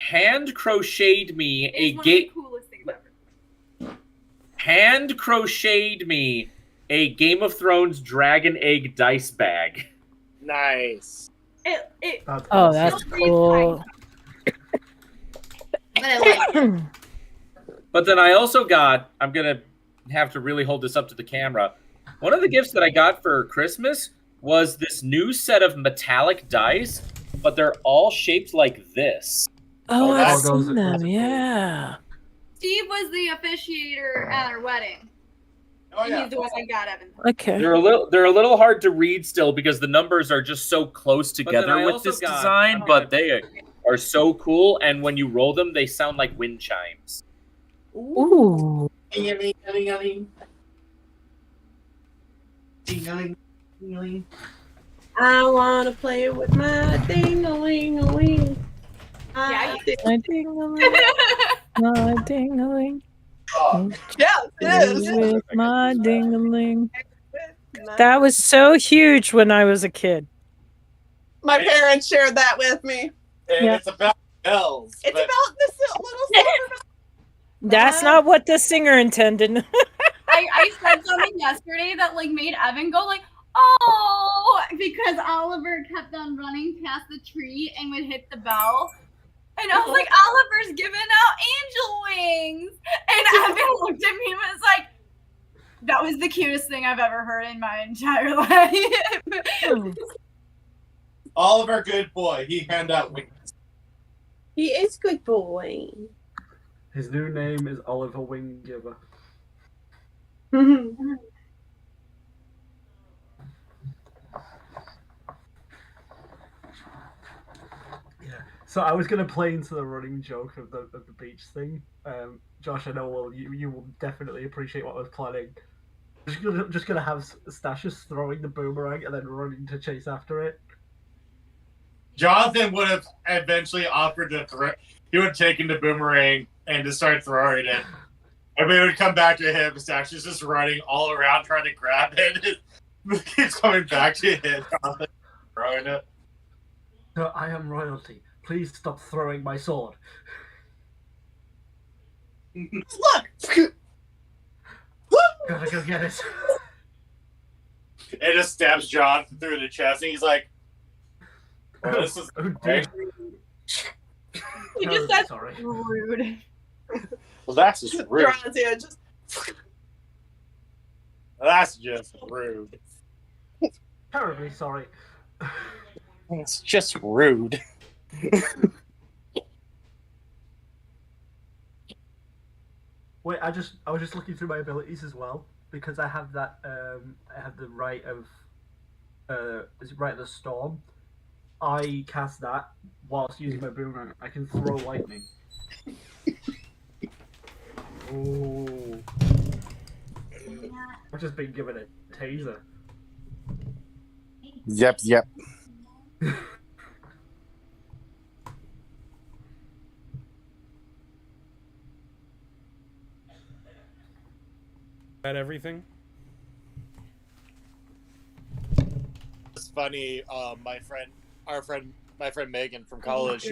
hand crocheted me It a is one of the coolest things ever. hand crocheted me a Game of Thrones dragon egg dice bag. Nice. It That's Oh, awesome. that's still reads cool. but I like it. But then I also got, I'm going to have to really hold this up to the camera. One of the gifts that I got for Christmas was this new set of metallic dice, but they're all shaped like this. Oh, I've that's- seen them. those are cool. Yeah. Steve was the officiator at our wedding. Oh And yeah. he's the one that got Evan. Okay. They're a little hard to read still because the numbers are just so close together with this design, but they are so cool, and when you roll them, they sound like wind chimes. Ooh. Ding-a-ling, ding-a-ling. I wanna play with my ding-a-ling-a-ling. Yeah, My ding-a-ling. My ding-a-ling. Yeah, it is. With my ding-a-ling. That was so huge when I was a kid. My parents shared that with me. And Yeah. it's about bells. It's but about this little silver bell. That's not what the singer intended. I said something yesterday that like made Evan go like, oh, because Oliver kept on running past the tree and would hit the bell. And I was like, Oliver's giving out angel wings. And Evan looked at me and was like, that was the cutest thing I've ever heard in my entire life. Oliver, good boy. He hand out wings. He is good boy. His new name is Oliver Winggiver. Yeah. So I was gonna play into the running joke of the beach thing. Josh, I know you will definitely appreciate what I was planning. Just gonna have Stashus throwing the boomerang and then running to chase after it. Jonathan would have eventually offered to throw. He would have taken the boomerang and just start throwing it. Everybody would come back to him. Stash is just running all around trying to grab it. It keeps coming back to him. Jonathan throwing it. So I am royalty. Please stop throwing my sword. Look! Gotta go get it. It just stabs Jonathan through the chest, and he's like, oh, "This is Oh dear. You just Oh, said sorry. rude. well, that's just rude. Jonathan, just That's just rude. Terribly sorry. It's just rude." Wait, I was just looking through my abilities as well because I have that I have the Rite of is it Rite of the Storm. I cast that whilst using my boomerang. I can throw lightning. Oh, I've just been given a taser. Yep. That everything? It's funny. My friend Megan from college.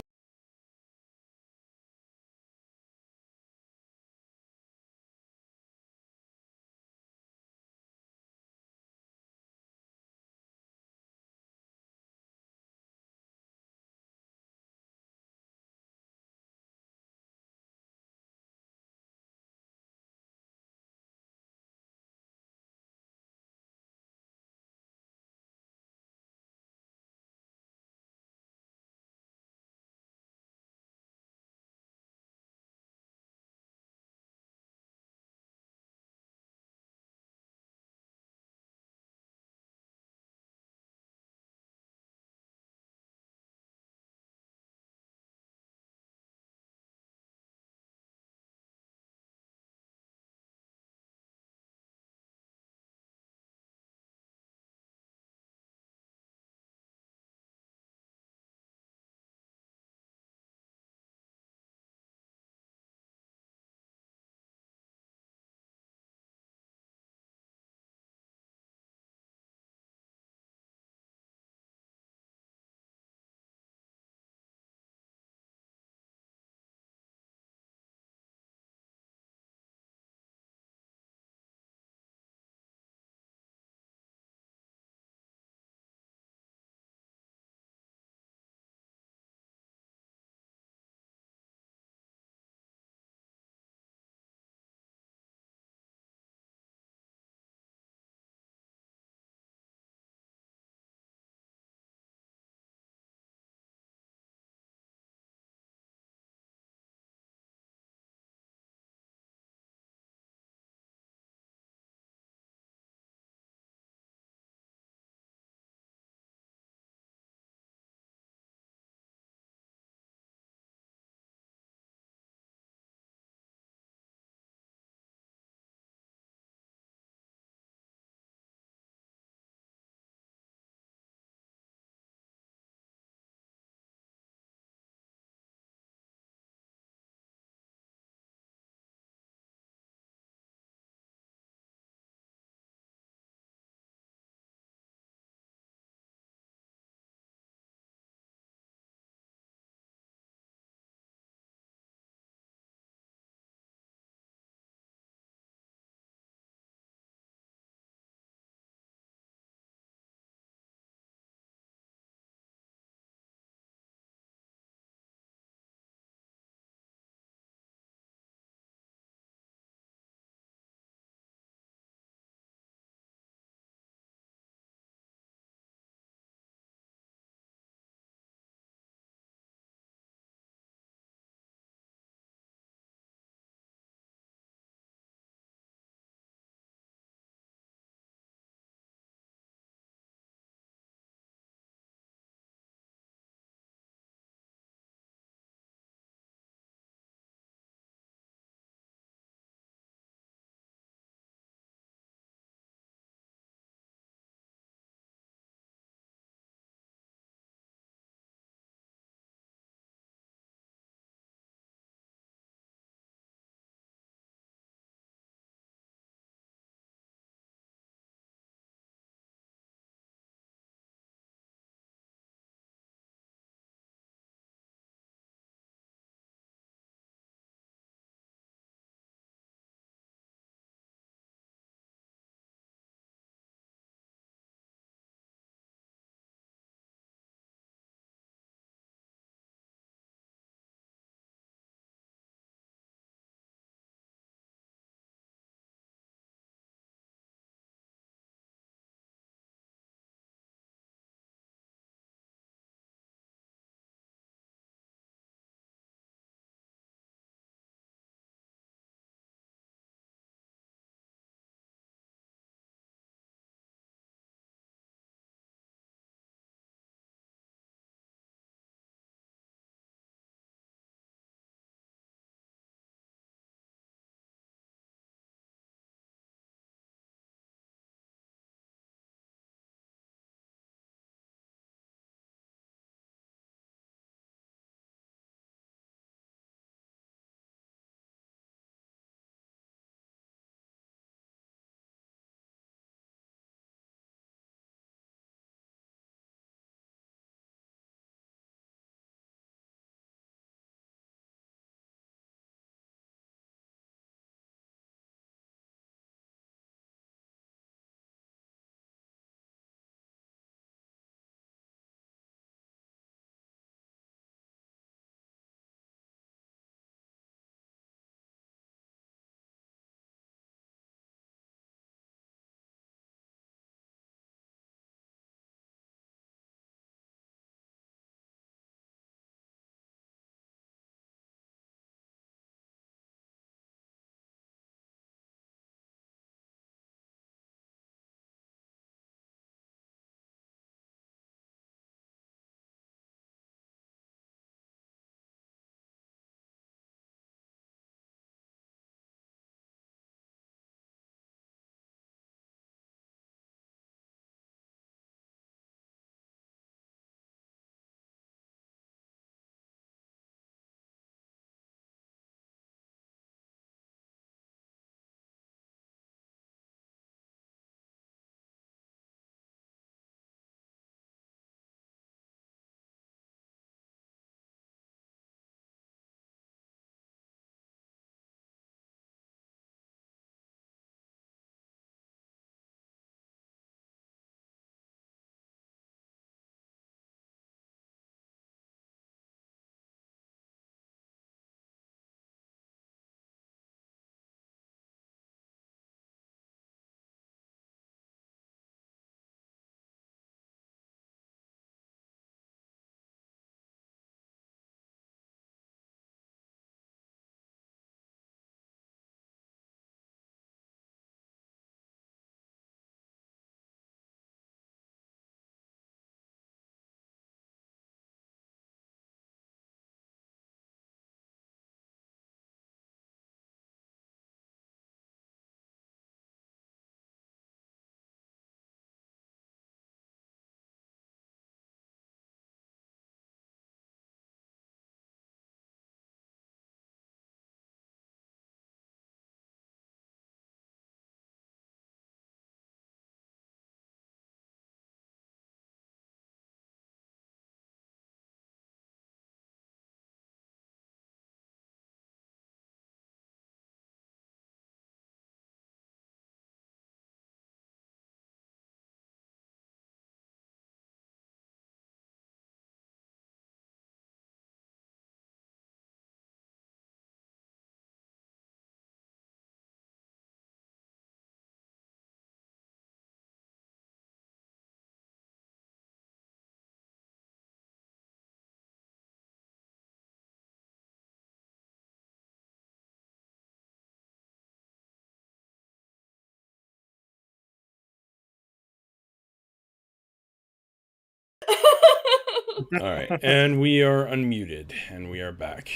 All right, and we are unmuted, and we are back.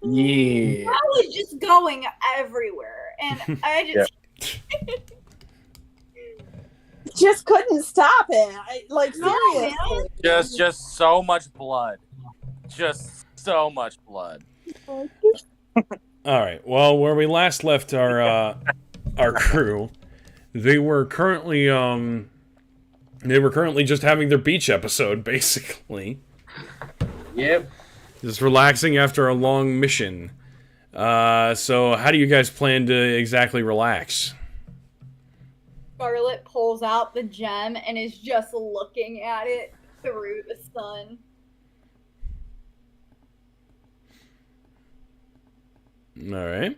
Yeah. I was just going everywhere, and I just Just couldn't stop it. Like No, seriously. Just so much blood. Just so much blood. All right. Well, where we last left our crew, they were currently just having their beach episode, basically. Yep. Just relaxing after a long mission. So how do you guys plan to exactly relax? Scarlet pulls out the gem and is just looking at it through the sun. All right.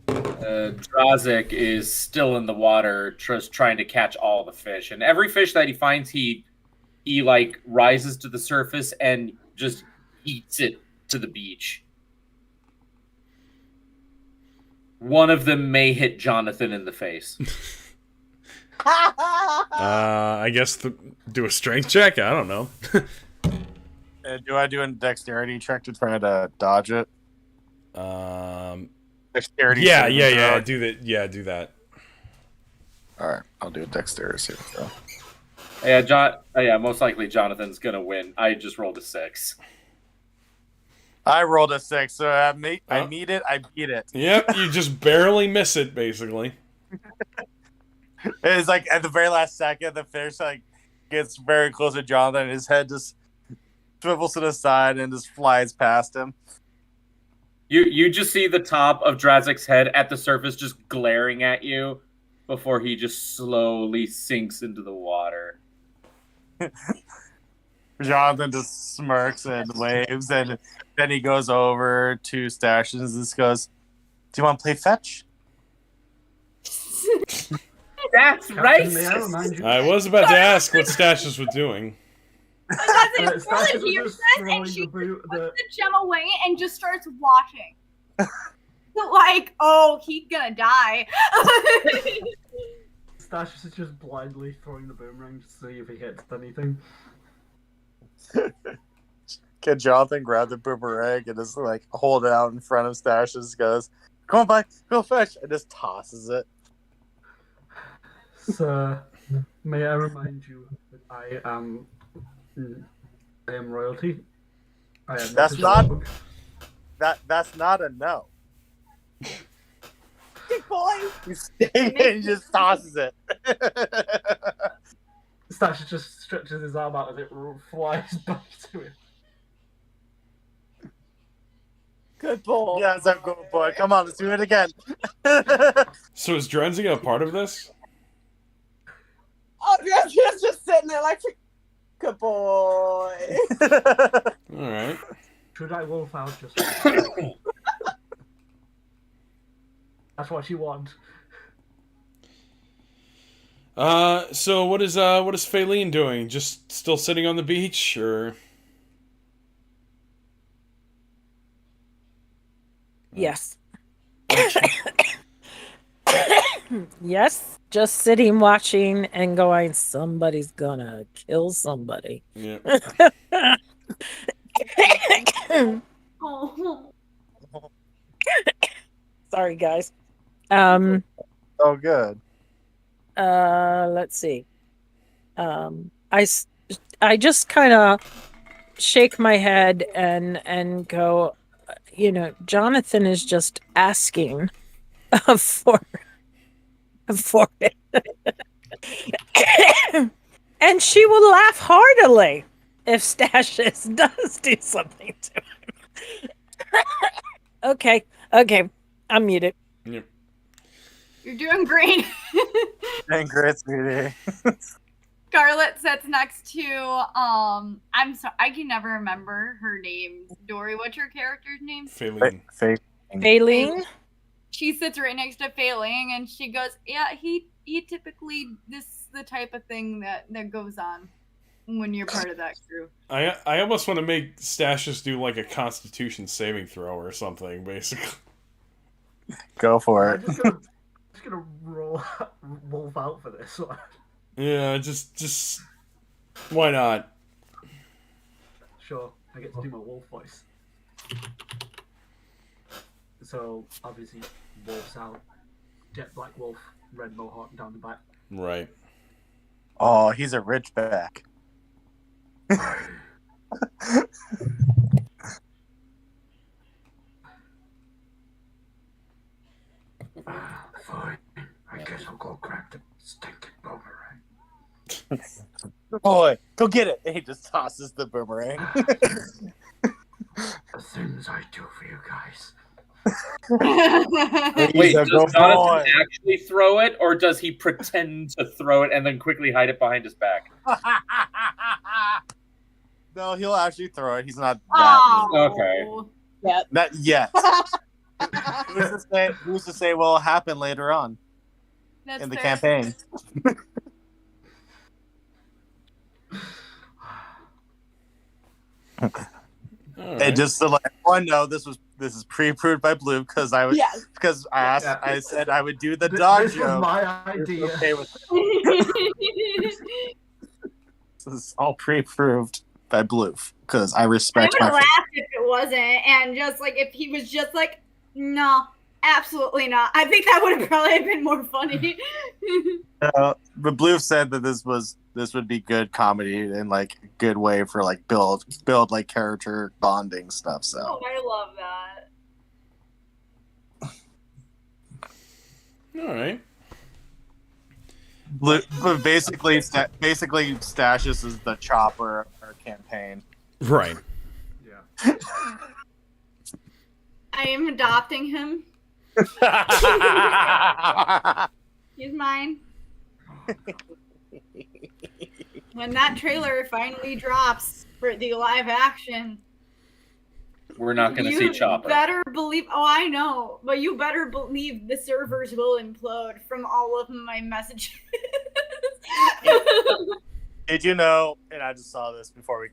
Drazik is still in the water, just trying to catch all the fish. And every fish that he finds, he like rises to the surface and just eats it to the beach. One of them may hit Jonathan in the face. I guess do a strength check. I don't know. Do I do a dexterity check to try to dodge it? Dexterity. Yeah. saving throw. Do that. All right, I'll do a dexterity saving throw. Yeah, most likely Jonathan's gonna win. I just rolled a 6. I rolled a 6, so I meet it. I beat it. Yep, you just barely miss it, basically. It's like at the very last second, the fish like gets very close to Jonathan, and his head just swivels to the side and just flies past him. You just see the top of Drazik's head at the surface just glaring at you before he just slowly sinks into the water. Jonathan just smirks and waves, and then he goes over to Stashes and just goes, "Do you want to play fetch?" That's Captain, right. may I remind you? I was about to ask what Stashes was doing. Because Stashes Scarlet was hears just this and throwing she the boot- puts the gem away and just starts watching. Like, oh, he's gonna die. Stashes is just blindly throwing the boomerang to see if he hits anything. Can Jonathan grab the boomerang and just like hold it out in front of Stashes? Goes, "Come on, bud, go fetch!" and just tosses it. Sir, may I remind you that I am royalty. I am That's a not- dog. That's not a no. Big boy. He just tosses it. Stashes just stretches his arm out as it flies back to him. Good boy. Yes, I'm good boy. Come on, let's do it again. So is Drenzy a part of this? Oh, he's just sitting there like, good boy. All right. Should I wolf out just? That's what you want. So what is Faylene doing? Just still sitting on the beach, or? Yes. Yes. Just sitting, watching, and going, somebody's gonna kill somebody. Yeah. Oh. Sorry, guys. Oh, good. Let's see. I just kind of shake my head and go, Jonathan is just asking for it. And she will laugh heartily if Stashes does do something to him. Okay, I'm muted. Yep. You're doing great. And great, sweetie. Scarlet sits next to I'm sorry, I can never remember her name. Dory, what's your character's name? Faylene. Faylene? She sits right next to Failing and she goes, yeah, he typically, this is the type of thing that goes on when you're part of that crew. I almost want to make Stashes do like a Constitution saving throw or something, basically. Go for I'm it. just gonna roll wolf out for this one. Yeah, just Why not? Sure, I get to do my wolf voice. So obviously, wolf's out. Jet black wolf, red mohawk down the back. Right. Oh, he's a rich back. Fine. I guess I'll go grab the stinking boomerang. Boy, go get it. And he just tosses the boomerang. The things I do for you guys. Wait, He's a does good Jonathan boy. actually throw it, or does he pretend to throw it and then quickly hide it behind his back? No, he'll actually throw it. He's not that Oh. Okay. Yeah. Not yet. Who's to say what will happen later on That's in the fair. campaign? All And right. just to let everyone know, this is pre-approved by Blue because I Yes. asked, Yeah. I said I would do the dog This was joke. my He was idea. okay with it. This is all pre-approved by Blue because I I respect would have my. laughed if it wasn't, and just like if he was just like, no, absolutely not. I think that would have probably been more funny. But Blue said that this would be good comedy and like a good way for like build like character bonding stuff. So Oh, I love that. All right. Blue, but basically Stashus is the Chopper of our campaign. Right. Yeah. I am adopting him. He's mine. When that trailer finally drops for the live action, We're not going to see Chopper. better believe. Oh, I know, but you better believe the servers will implode from all of my messages. Did you know? And I just saw this before we.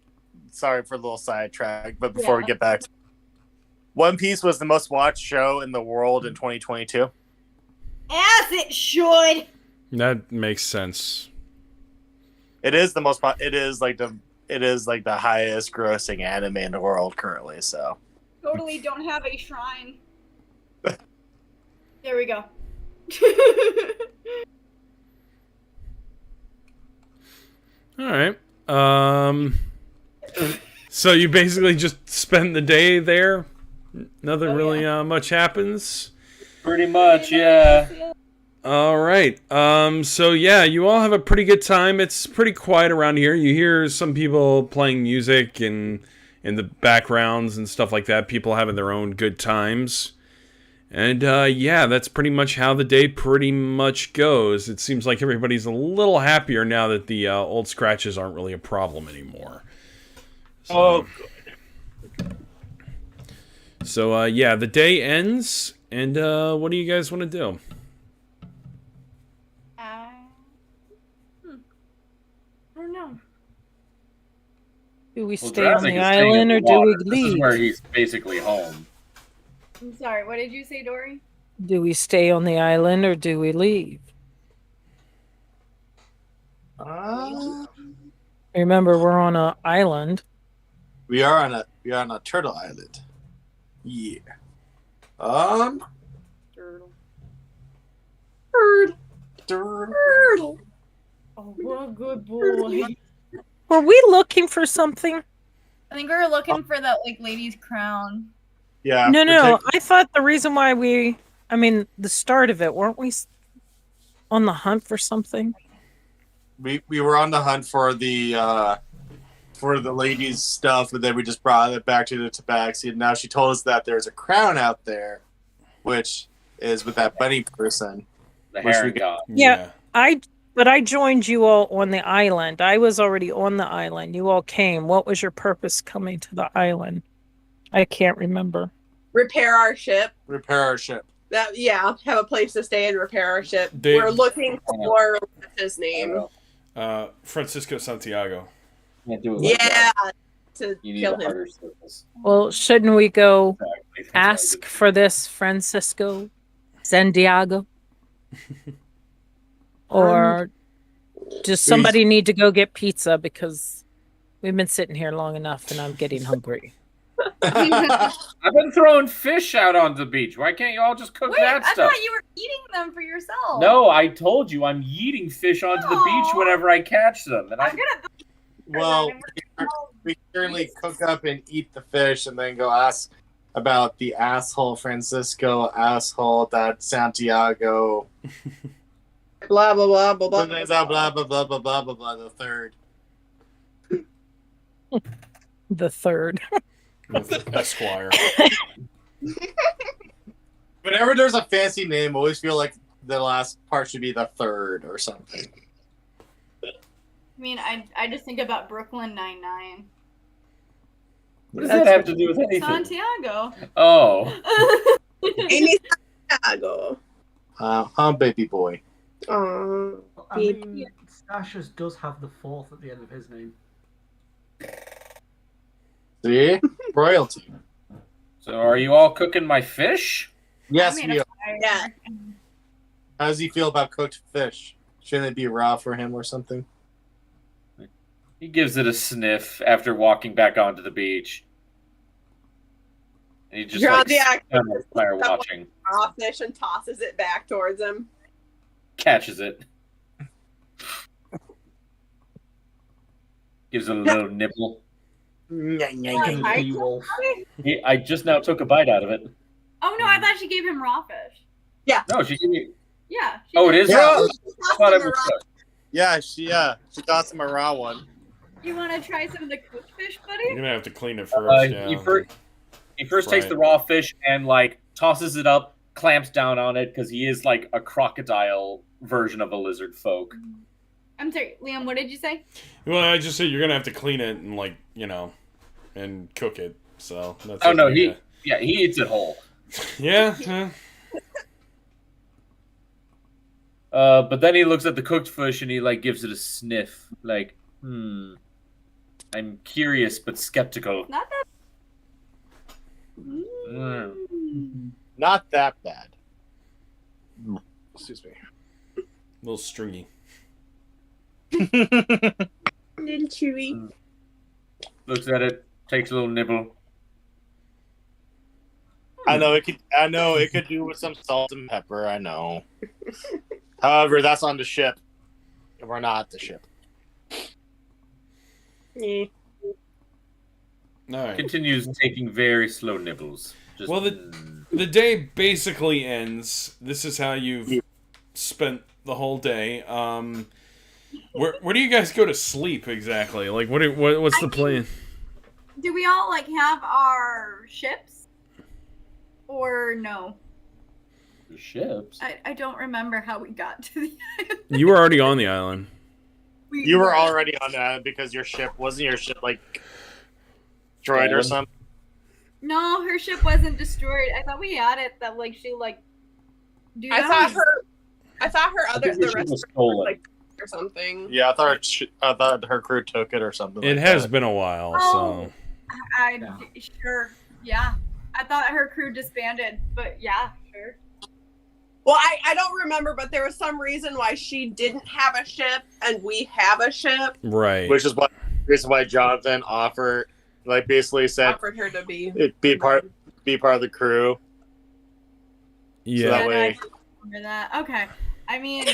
Sorry for a little sidetrack, but before we Yeah. get back, One Piece was the most watched show in the world in 2022. As it should. That makes sense. It is the most. It is like the highest grossing anime in the world currently. So Totally don't have a shrine. There we go. All right. So you basically just spend the day there. Nothing really much happens. Pretty much, yeah. All right. So yeah, you all have a pretty good time. It's pretty quiet around here. You hear some people playing music and in the backgrounds and stuff like that. People having their own good times. And yeah, that's pretty much how the day pretty much goes. It seems like everybody's a little happier now that the old scratches aren't really a problem anymore. So, So yeah, the day ends, and what do you guys want to do? I don't know. Do we Well, stay on Drazik the is staying in island the or do water. we This is leave? where he's basically home. I'm sorry. What did you say, Dory? Do we stay on the island or do we leave? Remember, we're on an island. We are on a turtle island. Yeah. Turtle. Turtle. Oh, what a good boy. Were we looking for something? I think we were looking for that like lady's crown. yeah, No. I thought the reason why the start of it, weren't we on the hunt for something? We were on the hunt for the lady's stuff, and then we just brought it back to the tabaxi. And now she told us that there's a crown out there, which is with that bunny person. The Which Heron we- God. Yeah. But I joined you all on the island. I was already on the island. You all came. What was your purpose coming to the island? I can't remember. Repair our ship. Repair our ship. Have a place to stay and repair our ship. They- We're looking for what's his name. Francisco Santiago. Can't do it like Yeah, that. to You need kill a him. harder surface. Well, shouldn't we go Exactly. That's ask why for this Francisco Santiago? Or Does somebody need to go get pizza because we've been sitting here long enough and I'm getting hungry. I've been throwing fish out on the beach. Why can't you all just cook Wait, that I stuff? thought you were eating them for yourself. No, I told you I'm yeeting fish onto the beach Aw. whenever I catch them. And I'm gonna. Well, we certainly cook up and eat the fish and then go ask about the asshole Francisco, asshole that Santiago, Blah blah blah blah blah blah. blah blah blah blah blah blah blah blah. The third. The third. Esquire. Whenever there's a fancy name, I always feel like the last part should be the third or something. I mean, I just think about Brooklyn Nine-Nine. what does that have to do with anything? Santiago. Oh. Amy Santiago. Baby boy. Oh, I mean, Stashus does have the fourth at the end of his name. See? Royalty. So are you all cooking my fish? Yes, I made we a are. fire. Yeah. How does he feel about cooked fish? Shouldn't it be raw for him or something? He gives it a sniff after walking back onto the beach. And he just Draw like the sits actor. down on the fire watching. raw fish and tosses it back towards him. Catches it. Gives it a little nibble. Hi, Wolf. I just now took a bite out of it. Oh no, I thought she gave him raw fish. No, she gave me. Yeah. She Oh, it did. is? Yeah. I thought it was She tossed him a raw one. You want to try some of the cooked fish, You're buddy? gonna have to clean it first. Yeah. He first takes Right. the raw fish and like tosses it up, clamps down on it because he is like a crocodile version of a lizard folk. I'm sorry, Liam. What did you say? Well, I just said you're gonna have to clean it and and cook it. So that's. Oh it, no, yeah. he eats it whole. Yeah. But then he looks at the cooked fish and he like gives it a sniff, like, I'm curious but skeptical. Not that. Not that bad. Excuse me. A little stringy. Little chewy. Looks at it, takes a little nibble. I know it could do with some salt and pepper. I know. However, that's on the ship. We're not the ship. Yeah. All right. Continues taking very slow nibbles. Just, Well, the day basically ends. This is how you've spent the whole day. Where do you guys go to sleep exactly? Like, what's the plan? Do we all like have our ships, or no? The ships. I don't remember how we got to the island. You were already on the island. You were already on that because wasn't your ship like destroyed or something? No, her ship wasn't destroyed. I thought we had it that like she like. Do I that? thought her other The the ship rest was stolen. like or something. Yeah, I thought her crew took it or something. It like has that. been a while, Oh. so Sure. Yeah. I thought her crew disbanded, but yeah, sure. Well, I don't remember, but there was some reason why she didn't have a ship and we have a ship. right. Which is why Jonathan offered, like, basically said Offered her to be. be part of the crew. Yeah. So that no, way- I don't remember that. Okay. I mean,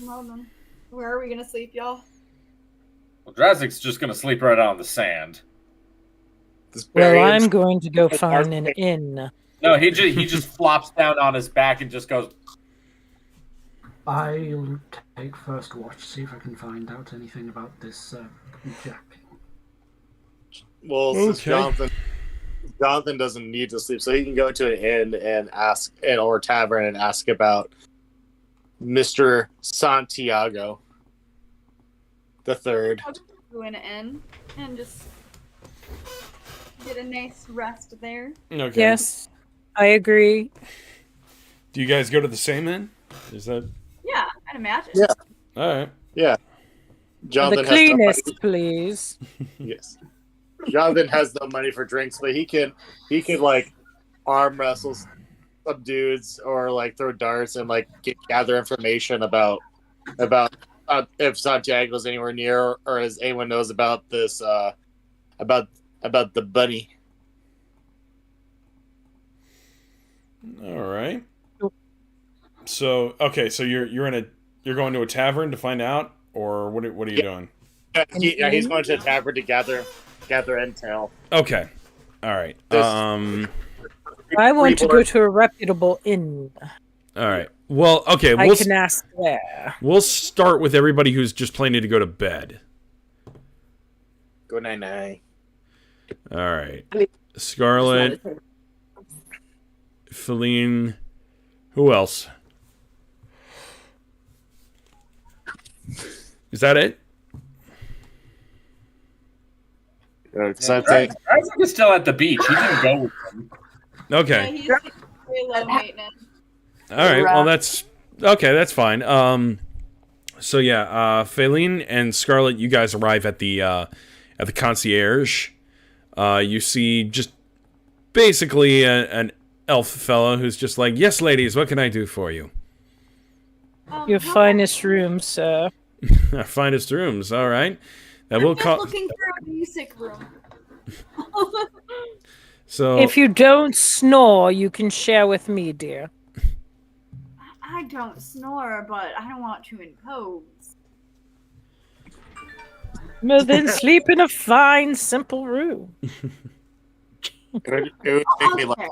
hold on. Where are we gonna sleep, y'all? Well, Drazik's just gonna sleep right on the sand. Just Well, bury I'm him. going to go find an inn. No, he just flops down on his back and just goes. I'll take first watch, see if I can find out anything about this Jack. Well, since Okay. Jonathan doesn't need to sleep, so he can go to an inn and ask, or tavern and ask about Mr. Santiago the Third. I'll just go in and just get a nice rest there. Okay. Yes, I agree. Do you guys go to the same inn? Is that Yeah, I'd imagine. Yeah. all right? The Jonathan cleanest, please. Yes. Jonathan has no money for drinks, but he can like arm wrestle some dudes or like throw darts and like gather information about if Santiago's anywhere near, or as anyone knows about this, about the bunny. All right. So okay, so you're going to a tavern to find out, or what are you doing? Yeah, he's going to a tavern to gather intel. Okay. All right. I want to go to a reputable inn. All right. Well, okay. I can ask there. We'll start with everybody who's just planning to go to bed. Go night. All right. Scarlet, Feline, who else? Is that it? Isaac is still at the beach. He didn't go with them. Okay. Yeah, he's very low maintenance. All right. Well, that's okay. That's fine. So yeah, Feline and Scarlet, you guys arrive at the concierge. You see just basically an elf fellow who's just like, "Yes, ladies, what can I do for you?" Your finest room, sir. Our finest rooms. All right. That will I'm cost. looking for a music room. So If you don't snore, you can share with me, dear. I don't snore, but I don't want to impose. Well, then sleep in a fine, simple room. It would make me laugh.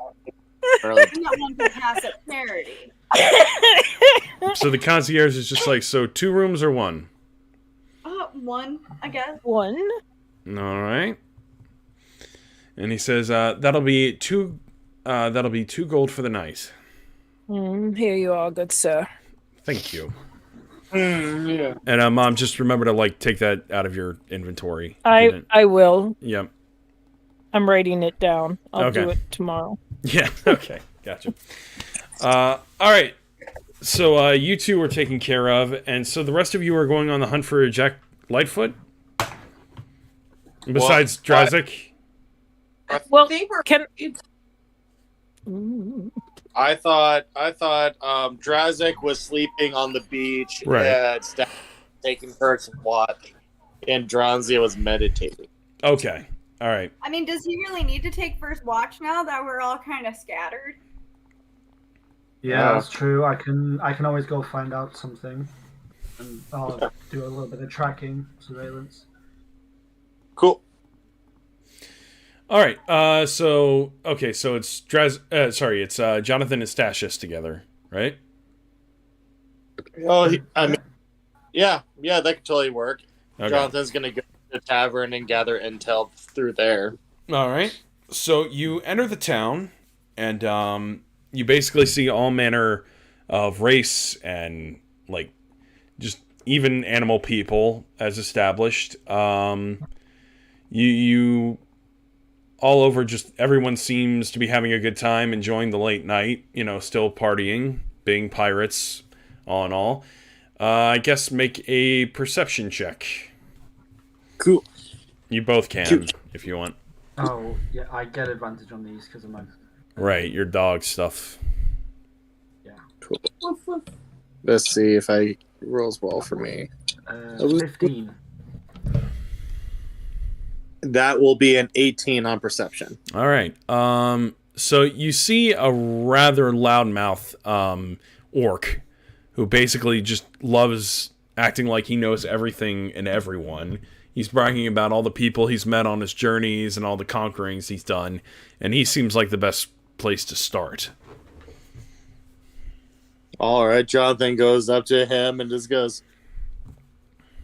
I'm not one to pass up charity. So the concierge is just like, so 2 rooms or 1? One, I guess. One. All right. And he says, that'll be 2 gold for the night. Here you are, good sir. Thank you. Yeah. And Mom, just remember to like take that out of your inventory. I will. Yep. I'm writing it down. I'll Okay. do it tomorrow. Yeah. Okay. Gotcha. All right. So you two are taken care of, and so the rest of you are going on the hunt for Jack Lightfoot. Besides Drazik. Well, think we're- can I thought Drazik was sleeping on the beach Right. and Steph taking her to watch, and Dranzia was meditating. Okay. All right. I mean, does he really need to take first watch now that we're all kind of scattered? Yeah, that's true. I can always go find out something, and I'll do a little bit of tracking, surveillance. Cool. All right. So it's it's Jonathan and Statius together, right? Oh, I mean, yeah, that could totally work. Okay. Jonathan's gonna go to the tavern and gather intel through there. All right. So you enter the town, and you basically see all manner of race and like just even animal people as established. You all over, just everyone seems to be having a good time, enjoying the late night. Still partying, being pirates, all in all. I guess make a perception check. Cool. You both can if you want. Oh, yeah, I get advantage on these because of my... Right, your dog stuff. Cool. Let's see if I rolls well for me. 15. That will be an 18 on perception. All right. So you see a rather loudmouth orc who basically just loves acting like he knows everything and everyone. He's bragging about all the people he's met on his journeys and all the conquerings he's done, and he seems like the best place to start. All right, Jonathan goes up to him and just goes,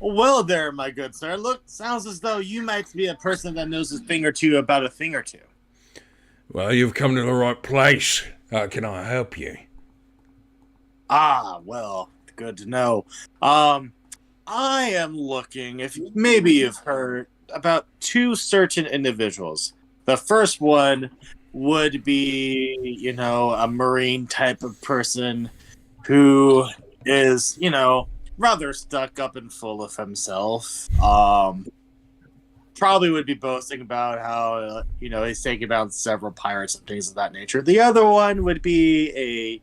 Well there, my good sir. Look, sounds as though you might be a person that knows a thing or two about a thing or two. Well, you've come to the right place. How can I help you? Ah, well, good to know. I am looking, if maybe you've heard, about 2 certain individuals. The first one would be, a Marine type of person who is, rather stuck up and full of himself. Probably would be boasting about how, he's taken down several pirates and things of that nature. The other one would be a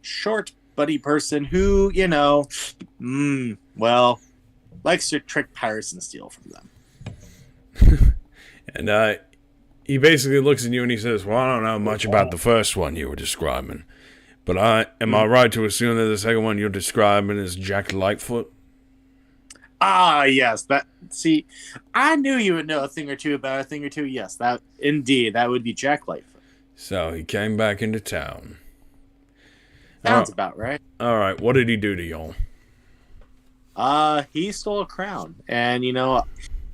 short, buddy person who, well, likes to trick pirates and steal from them. And he basically looks at you and he says, well, I don't know much about the first one you were describing, but am I right to assume that the second one you're describing is Jack Lightfoot? Ah, yes. See, I knew you would know a thing or two about a thing or two. Yes, that would be Jack Lightfoot. So he came back into town. Sounds about right. All right, what did he do to y'all? He stole a crown, and you know,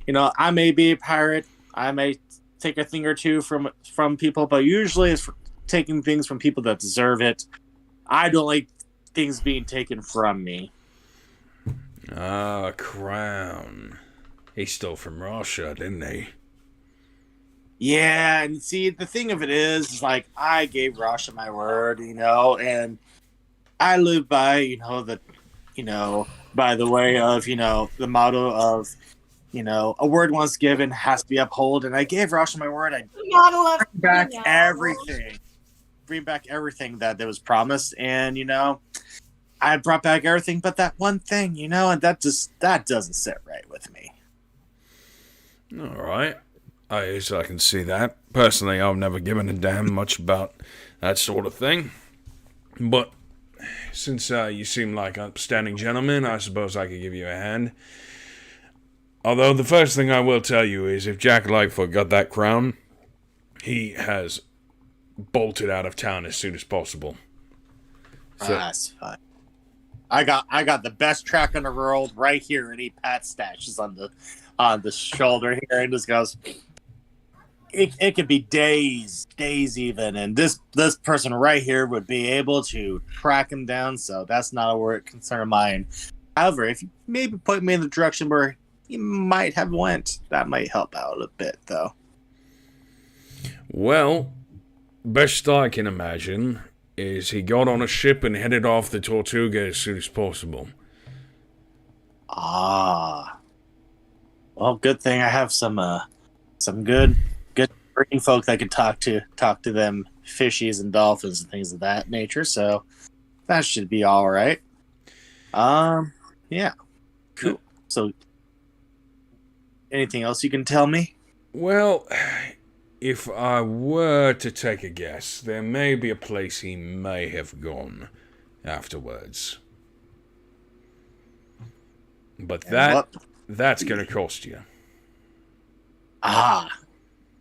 I may be a pirate. I may take a thing or two from people, but usually it's taking things from people that deserve it. I don't like things being taken from me. Ah, a crown. He stole from Russia, didn't he? Yeah, and see, the thing of it is like, I gave Rasha my word, and I live by, by the way of, the motto of, a word once given has to be upheld, and I gave Rasha my word. I bring back everything that was promised, and, I brought back everything but that one thing, and that doesn't sit right with me. All right. I can see that. Personally, I've never given a damn much about that sort of thing. But since you seem like an upstanding gentleman, I suppose I could give you a hand. Although the first thing I will tell you is if Jack Lightfoot got that crown, he has bolted out of town as soon as possible. So, that's fine. I got the best track in the world right here, and he pats Stashes on the shoulder here and just goes, it could be days even, and this person right here would be able to track him down, so that's not a concern of mine. However, if you maybe put me in the direction where he might have went, that might help out a bit, though. Well, best I can imagine is he got on a ship and headed off the Tortuga as soon as possible. Ah. Well, good thing I have some good marine folk that can talk to them fishies and dolphins and things of that nature, so that should be all right. Yeah. Cool. So anything else you can tell me? Well, if I were to take a guess, there may be a place he may have gone afterwards. But that's going to cost you. Ah.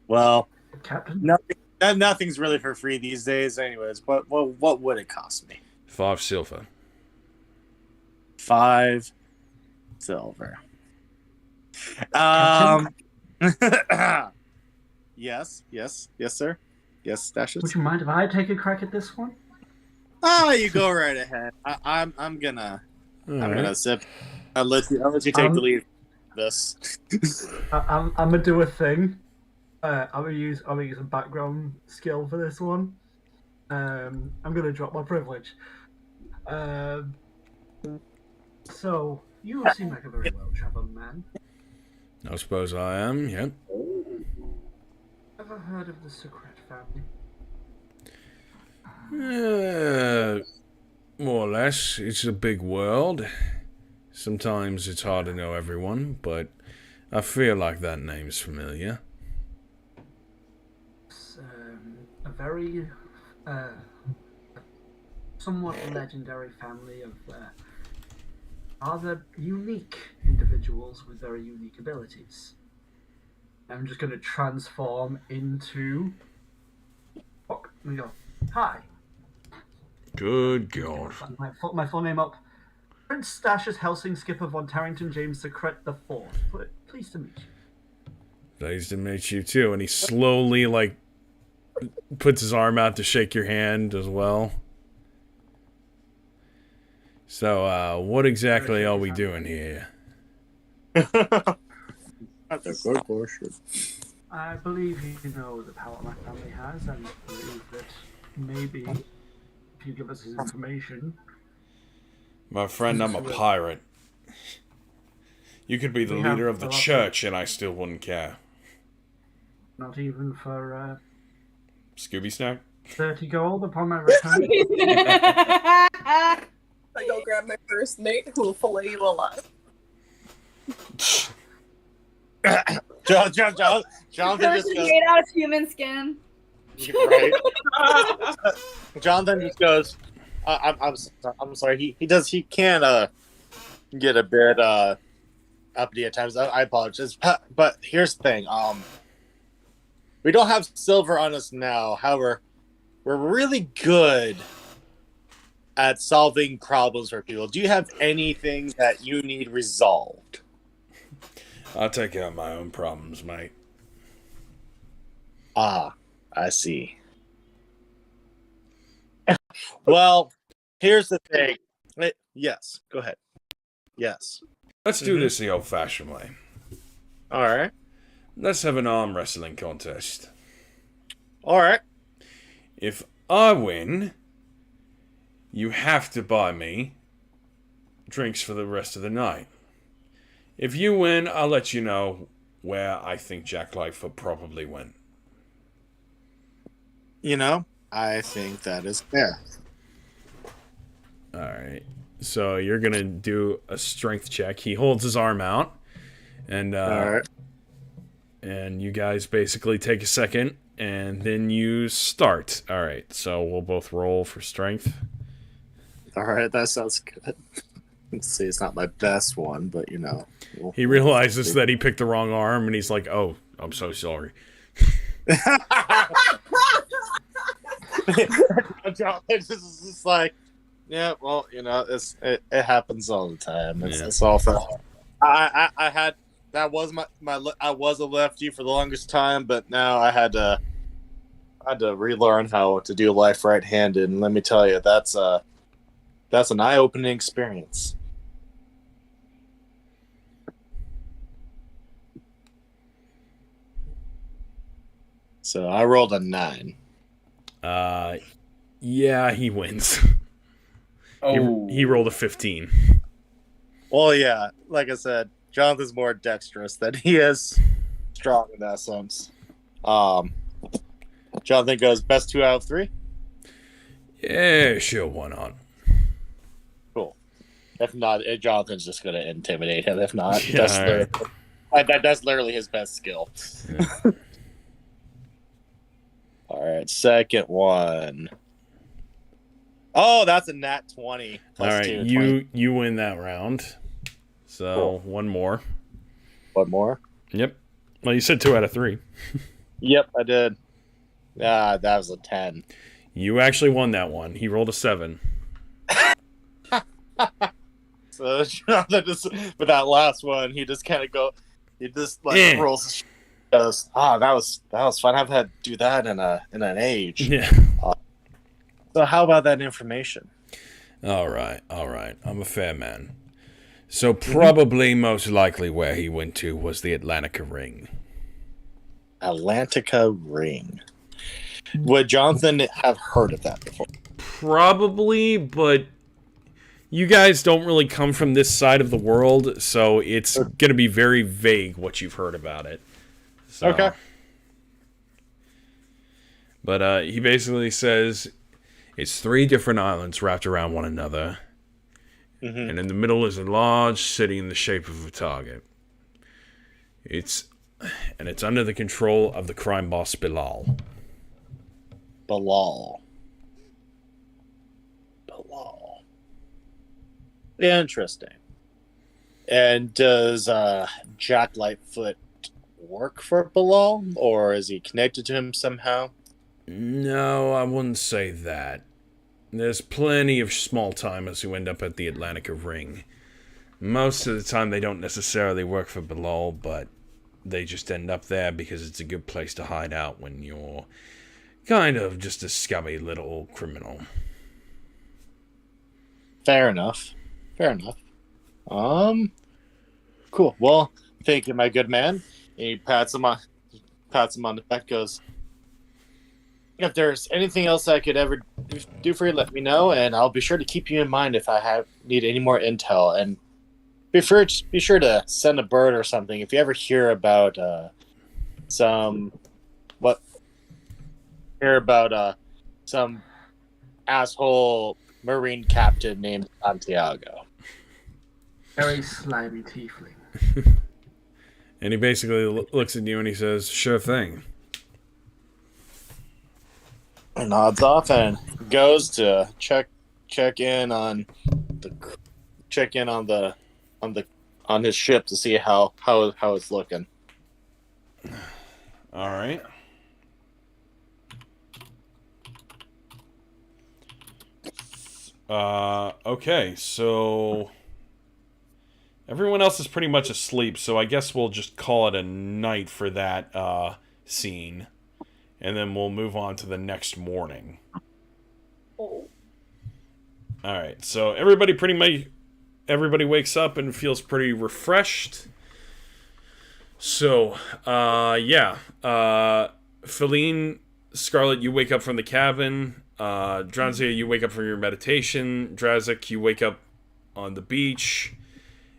Well, Captain? nothing's really for free these days anyways. What would it cost me? 5 silver. 5 silver. Yes, sir. Yes, Stashes. Would you mind if I take a crack at this one? Oh, you go right ahead. I'm gonna sip. I'll let you take the lead. This. I'm gonna do a thing. I'm gonna use a background skill for this one. I'm gonna drop my privilege. So you seem like a very well-traveled man. I suppose I am, yeah. Ever heard of the Secret family? More or less. It's a big world. Sometimes it's hard to know everyone, but I feel like that name's familiar. It's a very somewhat legendary family of rather unique individuals with very unique abilities. I'm just going to transform into... Oh, let me go. Hi. Good God. My full name up. Prince Stasius Helsing Skipper von Tarrington James Secret IV. Pleased to meet you. Pleased to meet you too. And he slowly, puts his arm out to shake your hand as well. So, what exactly are we doing here? That's a good question. I believe you know the power my family has, and believe that maybe if you give us his information... My friend, I'm a pirate. You could be the leader of the church and I still wouldn't care. Not even for Scooby Snack? 30 gold upon my return. I go grab my first mate who will fillet you alive. Jonathan Because just it's goes, made out of human skin. right? Jonathan just goes, I'm sorry. He can get a bit uppity at times. I apologize, but here's the thing. We don't have silver on us now. However, we're really good at solving problems for people. Do you have anything that you need resolved? I'll take care of my own problems, mate. Ah, I see. Well, here's the thing. Yes, go ahead. Yes. Let's do this the old-fashioned way. All right. Let's have an arm wrestling contest. All right. If I win, you have to buy me drinks for the rest of the night. If you win, I'll let you know where I think Jack Lightfoot probably went. You know, I think that is fair. Alright. So you're going to do a strength check. He holds his arm out. And, All right. and you guys basically take a second, and then you start. Alright, so we'll both roll for strength. All right, that sounds good. Let's see, it's not my best one, but you know. He realizes that he picked the wrong arm, and he's like, oh, I'm so sorry. It's just like, yeah, well, you know, it happens all the time. Yeah. It's all fun. I had that was my I was a lefty for the longest time, but now I had to relearn how to do life right-handed, and let me tell you, that's an eye-opening experience. So I rolled a 9. Yeah, he wins. Oh, He rolled a 15. Well, yeah, like I said, Jonathan's more dexterous than he is strong in that sense. Jonathan goes best 2 out of 3. Yeah, sure, why not? Cool. If not, Jonathan's just going to intimidate him. If not, Yeah, that's literally his best skill. Yeah. All right, second one. Oh, that's a nat 20. All right, 2, you win that round. So Cool. one more. One more. Yep. Well, you said 2 out of 3. Yep, I did. Ah, that was a 10. You actually won that one. He rolled a 7. So Jonathan just, with that last one, he just kind of Yeah. rolls. Goes, that was fun. I've had to do that in an age. Yeah. So how about that information? All right. I'm a fair man. So probably most likely where he went to was the Atlantica Ring. Atlantica Ring. Would Jonathan have heard of that before? Probably, but you guys don't really come from this side of the world, so it's going to be very vague what you've heard about it. So. Okay. But he basically says it's 3 different islands wrapped around one another. Mm-hmm. And in the middle is a large city in the shape of a target. It's under the control of the crime boss Bilal. Bilal. Interesting. And does Jack Lightfoot work for Bilal, or is he connected to him somehow? No, I wouldn't say that. There's plenty of small-timers who end up at the Atlantica Ring. Most of the time they don't necessarily work for Bilal, but they just end up there because it's a good place to hide out when you're kind of just a scummy little criminal. Fair enough. Cool. Well, thank you, my good man. And he pats him on the back, goes, if there's anything else I could ever do for you, let me know, and I'll be sure to keep you in mind if I need any more intel. And be sure to send a bird or something if you ever hear about some asshole marine captain named Santiago. Very slimy tiefling. And he basically looks at you and he says, "Sure thing." Nods off and goes to check in on his ship to see how it's looking. All right. Okay, so everyone else is pretty much asleep, so I guess we'll just call it a night for that scene, and then we'll move on to the next morning. All right, so everybody wakes up and feels pretty refreshed. So, Feline, Scarlet, you wake up from the cabin. Dranzia, you wake up from your meditation. Drazik, you wake up on the beach.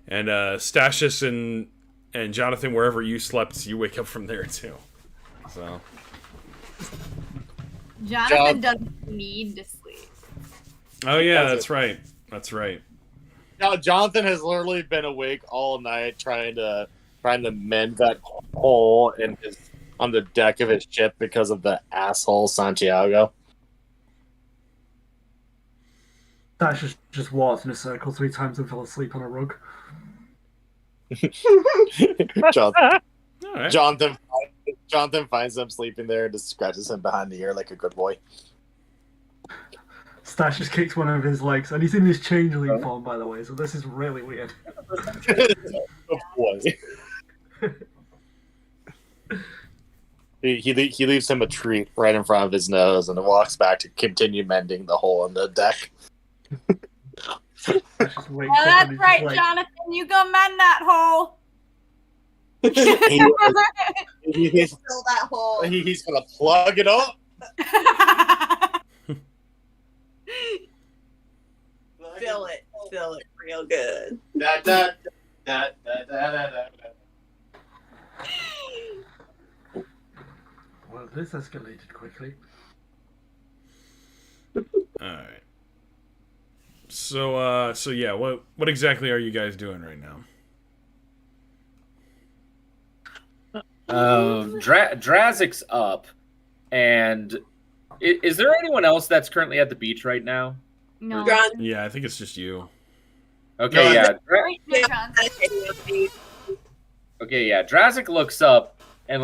And Stashis and Jonathan, wherever you slept, you wake up from there too. So Jonathan doesn't need to sleep. Oh yeah, that's right. That's right. Now Jonathan has literally been awake all night trying to mend that hole on the deck of his ship because of the asshole Santiago. Dash just walked in a circle 3 times and fell asleep on a rug. Jonathan finds him sleeping there and just scratches him behind the ear like a good boy. Stash just kicks one of his legs, and he's in this changeling form, by the way, so this is really weird. Good boy. He leaves him a treat right in front of his nose and walks back to continue mending the hole in the deck. That's right, Jonathan. You go mend that hole. He's Fill that hole. He's gonna plug it up. Fill it real good. Da, da, da, da, da, da, da. Well, this escalated quickly. All right. So yeah, what exactly are you guys doing right now? Drazik's up, and is there anyone else that's currently at the beach right now? No. Yeah, I think it's just you. Okay, No, yeah. Okay. Drazik looks up and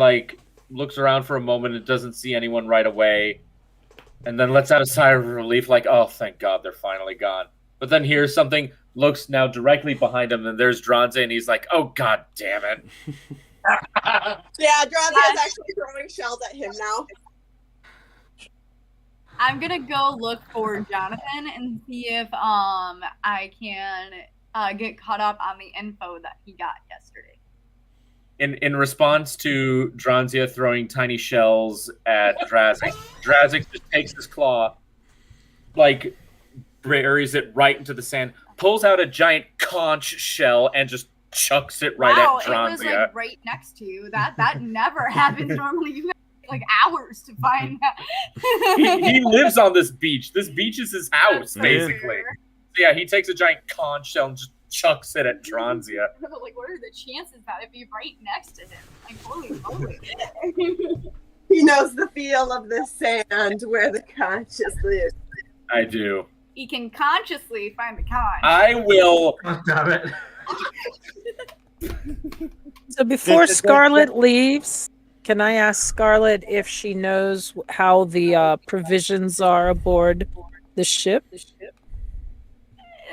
looks around for a moment and doesn't see anyone right away, and then lets out a sigh of relief, like, "Oh, thank God, they're finally gone." But then hears something, looks now directly behind him, and there's Dranze, and he's like, "Oh, God damn it!" Yeah, Dranze is actually throwing shells at him now. I'm gonna go look for Jonathan and see if I can get caught up on the info that he got yesterday. In response to Dranzia throwing tiny shells at Drazik, Drazik just takes his claw, buries it right into the sand, pulls out a giant conch shell, and just chucks it right at Dranzia. It was right next to you. That never happens normally. You have hours to find that. he lives on this beach. This beach is his house, basically. Fair. So yeah, he takes a giant conch shell and just chucks it at Dranzia. What are the chances that it'd be right next to him? Holy moly. He knows the feel of the sand where the conscious lives. I do. He can consciously find the conch. I will. God damn it. So before Scarlet leaves, can I ask Scarlet if she knows how the provisions are aboard the ship?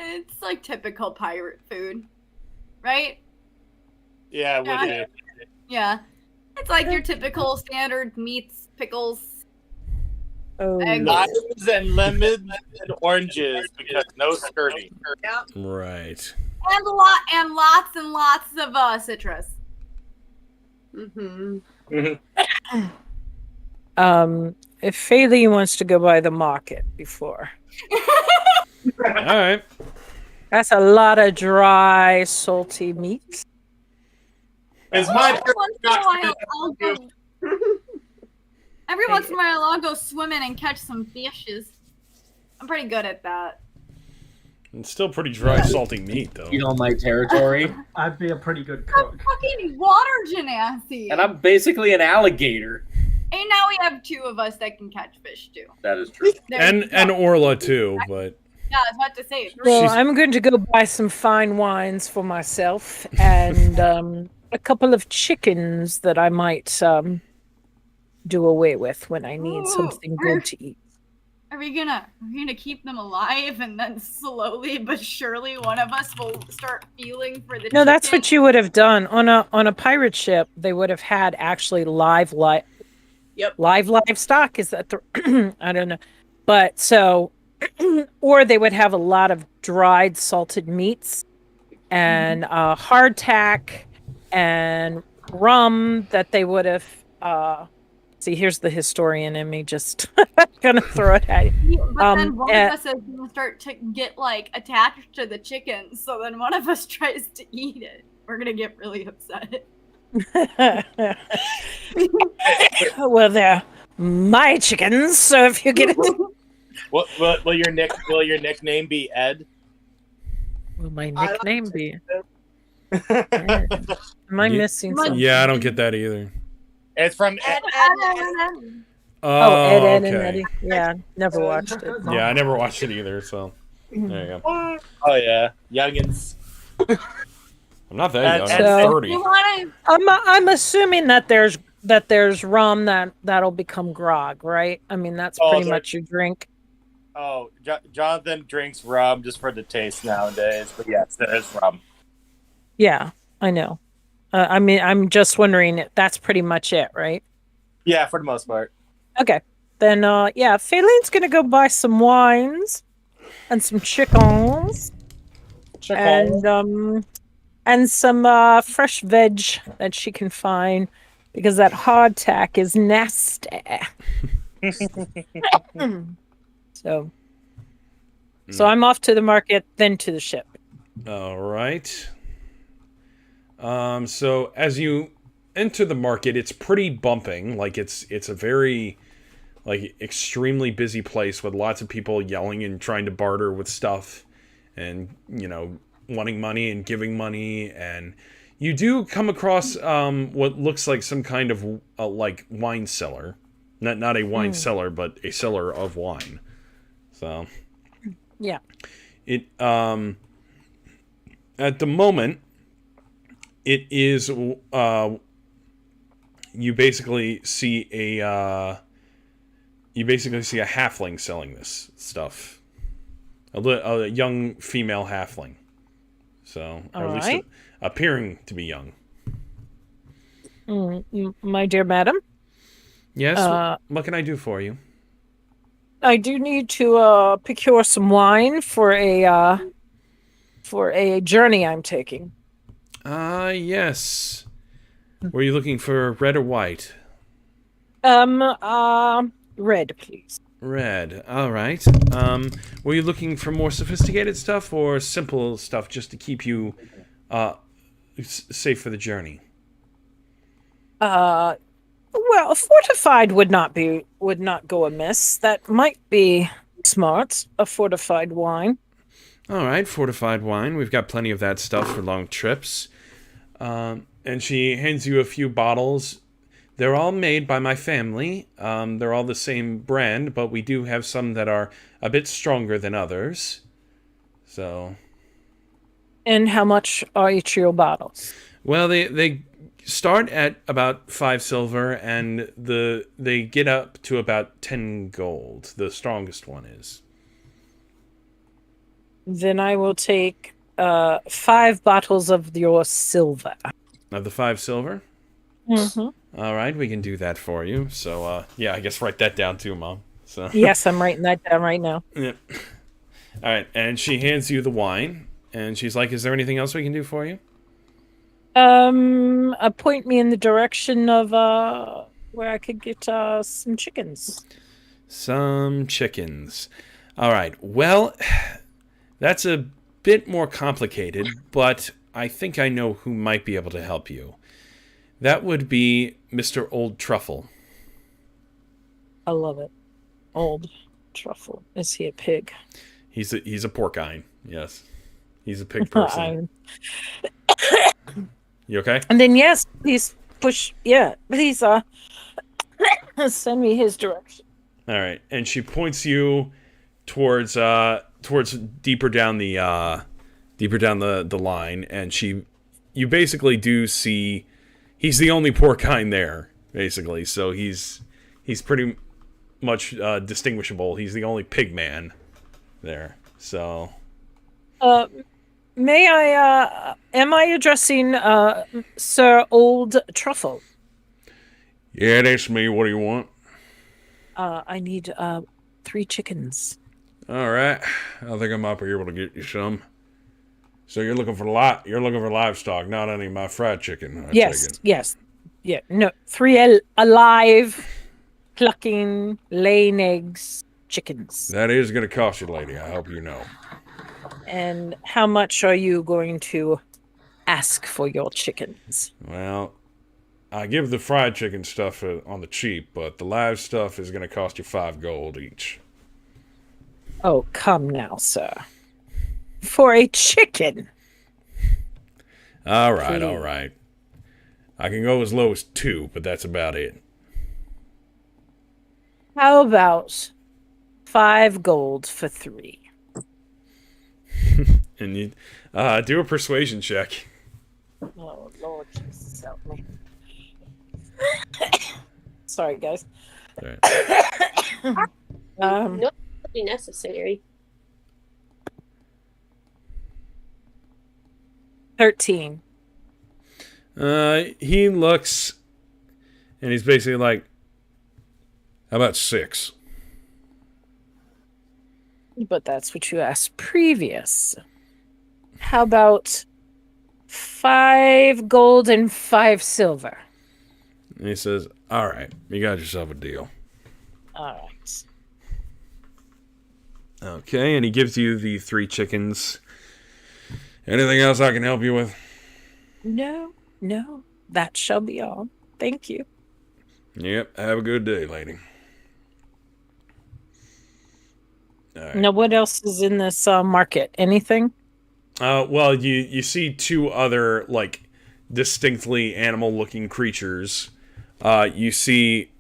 It's like typical pirate food, right? Yeah, it would be. Yeah. It's like your typical standard meats, pickles, Oh, eggs. Limes and lemons and oranges because no skirting. Yep. Right. And lots and lots of citrus. Mm-hmm. If Faye wants to go by the market before. All right. That's a lot of dry, salty meat. It's my Once in a while, I'll go. Every once in a while, I'll go swimming and catch some fishes. I'm pretty good at that. It's still pretty dry, salty meat, though. You know my territory. I'd be a pretty good I'm cook. fucking water genasi. And I'm basically an alligator. And now we have two of us that can catch fish too. That is true. There you And go. Orla, too, but... Yeah, I was about to say. Well, She's- I'm going to go buy some fine wines for myself and a couple of chickens that I might do away with when I need Ooh, something good to eat. Are we gonna keep them alive and then slowly but surely one of us will start feeling for the No, that's chicken? what you would have done on a pirate ship. They would have had actually live livestock. Is that the I don't know, but so or they would have a lot of dried salted meats and hardtack and rum that they would have. See, here's the historian in me just gonna throw it at you. Yeah, but then one eh, of us is gonna start to get like attached to the chicken, so then one of us tries to eat it. We're gonna get really upset. Well, they're my chickens, so if you get it. Will your nickname be Ed? Will my I don't nickname be? Am I Yeah. missing something? Yeah, I don't get that either. It's from Ed, Oh, Ed, Ed, and okay. Eddie. Yeah, never watched it. Yeah, I never watched it either, so... There you go. Oh yeah, youngins. I'm not that young. So- I'm 30. You wanna? I'm assuming that there's rum that'll become grog, right? I mean, that's Oh, pretty there- much your drink. Oh, Jonathan drinks rum just for the taste nowadays, but yes, there is rum. Yeah, I know. I mean, I'm just wondering if that's pretty much it, right? Yeah, for the most part. Okay. Then, yeah, Faylene's gonna go buy some wines and some chickens and some fresh veg that she can find because that hardtack is nasty. So I'm off to the market, then to the ship. All right. So as you enter the market, it's pretty bumping. Like it's a very extremely busy place with lots of people yelling and trying to barter with stuff, and wanting money and giving money. And you do come across what looks like some kind of like wine cellar, not a wine cellar, but a cellar of wine. So Yeah. it at the moment it is you basically see a halfling selling this stuff, a young female halfling, so or at least Alright. appearing to be young. My dear madam, Yes, Uh, what can I do for you? I do need to procure some wine for a journey I'm taking. Yes. Were you looking for red or white? Red, please. Red. All right. Were you looking for more sophisticated stuff or simple stuff just to keep you safe for the journey? Well, a fortified would not go amiss. That might be smart. A fortified wine. All right, fortified wine. We've got plenty of that stuff for long trips. And she hands you a few bottles. They're all made by my family. They're all the same brand, but we do have some that are a bit stronger than others. So, And how much are each of your bottles? well, they start at about 5 silver, and they get up to about 10 gold. The strongest one is. Then I will take 5 bottles of your silver. Of the 5 silver? Mm-hmm. All right, we can do that for you. So, yeah, I guess write that down too, Mom. So. Yes, I'm writing that down right now. Yep. All right, and she hands you the wine, and she's like, "Is there anything else we can do for you?" Point me in the direction of where I could get some chickens. Some chickens. All right. Well, that's a bit more complicated, but I think I know who might be able to help you. That would be Mr. Old Truffle. I love it. Old Truffle. Is he a pig? He's a porcine. Yes, he's a pig person. You okay? And then yes, please push. Yeah, please send me his direction. All right, and she points you towards deeper down the line, and you basically do see he's the only porcine there, basically. So he's pretty much distinguishable. He's the only pig man there. So may I am I addressing Sir Old Truffle? yeah, that's me. What do you want? I need 3 chickens. All right, I think I might be able to get you some. So you're looking for livestock, not any of my fried chicken. I take it. Yes. Yeah, no, 3 alive, clucking, laying eggs, chickens. That is going to cost you, lady. I hope you know. And how much are you going to ask for your chickens? Well, I give the fried chicken stuff on the cheap, but the live stuff is going to cost you 5 gold each. Oh, come now, sir. For a chicken. All right, Please. all right. I can go as low as 2, but that's about it. How about 5 gold for 3? And you do a persuasion check. Oh, Lord Jesus, help me. Sorry, guys. All right. No, be necessary. 13. He looks, and he's basically like, how about 6? But that's what you asked previous. How about 5 gold and 5 silver? And he says, all right, you got yourself a deal. All right. Okay, and he gives you the 3 chickens. Anything else I can help you with? No, that shall be all. Thank you. Yep, have a good day, lady. All right. Now, what else is in this market? Anything? Well, you see 2 other, like, distinctly animal-looking creatures. You see